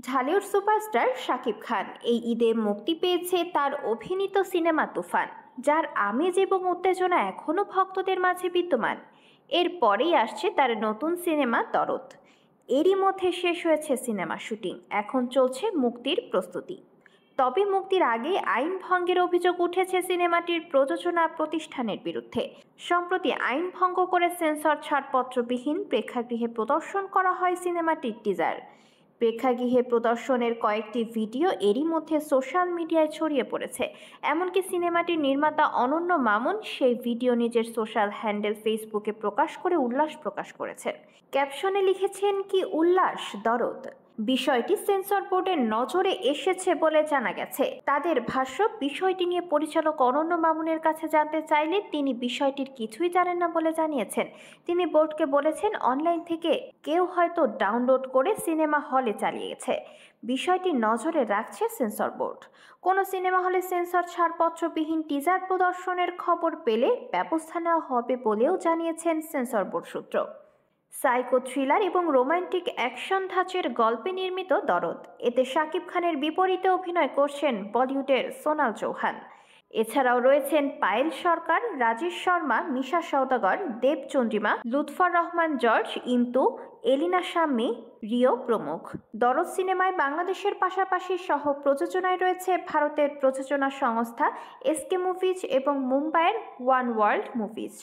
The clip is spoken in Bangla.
ঢালিউড সুপারস্টার শাকিব খান এই ঈদে মুক্তি পেয়েছে তার অভিনীত সিনেমা তুফান, যার আমেজ এবং উত্তেজনা এখনও ভক্তদের মাঝে বিদ্যমান। এরপরেই আসছে তার নতুন সিনেমা দরদ। এরই মধ্যে শেষ হয়েছে সিনেমা শুটিং, এখন চলছে মুক্তির প্রস্তুতি। তবে মুক্তির আগে আইন ভঙ্গের অভিযোগ উঠেছে সিনেমাটির প্রযোজনা প্রতিষ্ঠানের বিরুদ্ধে। সম্প্রতি আইন ভঙ্গ করে সেন্সর ছাড়পত্রবিহীন প্রেক্ষাগৃহে প্রদর্শন করা হয় সিনেমাটির টিজার। প্রেক্ষাগৃহে প্রদর্শনের কয়েকটি ভিডিও এরই মধ্যে সোশ্যাল মিডিয়ায় ছড়িয়ে পড়েছে। এমনকি সিনেমাটির নির্মাতা অনন্য মামুন সেই ভিডিও নিজের সোশ্যাল হ্যান্ডেল ফেসবুকে প্রকাশ করে উল্লাস প্রকাশ করেছেন। ক্যাপশনে লিখেছেন, কি উল্লাস দরদ। বিষয়টি সেন্সর বোর্ডের নজরে এসেছে বলে জানা গেছে। তাদের ভাষ্য, বিষয়টি নিয়ে পরিচালক অনন্য মামুনের কাছে জানতে চাইলে তিনি বিষয়টির কিছুই জানেন না বলে জানিয়েছেন। তিনি বোর্ডকে বলেছেন, অনলাইন থেকে কেউ হয়তো ডাউনলোড করে সিনেমা হলে চালিয়েছে। বিষয়টি নজরে রাখছে সেন্সর বোর্ড। কোনো সিনেমা হলে সেন্সর ছাড়পত্রবিহীন টিজার প্রদর্শনের খবর পেলে ব্যবস্থা নেওয়া হবে বলেও জানিয়েছেন সেন্সর বোর্ড সূত্র। সাইকো থ্রিলার এবং রোমান্টিক অ্যাকশন ধাঁচের গল্পে নির্মিত দরদ। এতে শাকিব খানের বিপরীতে অভিনয় করছেন বলিউডের সোনাল চৌহান। এছাড়াও রয়েছেন পায়েল সরকার, রাজেশ শর্মা, মিশা সওদাগর, দেব চন্দ্রিমা, লুৎফর রহমান জর্জ, ইন্তু, এলিনা শাম্মী, রিও প্রমুখ। দরদ সিনেমায় বাংলাদেশের পাশাপাশি সহ প্রযোজনায় রয়েছে ভারতের প্রযোজনা সংস্থা এসকে মুভিজ এবং মুম্বাইয়ের ওয়ান ওয়ার্ল্ড মুভিজ।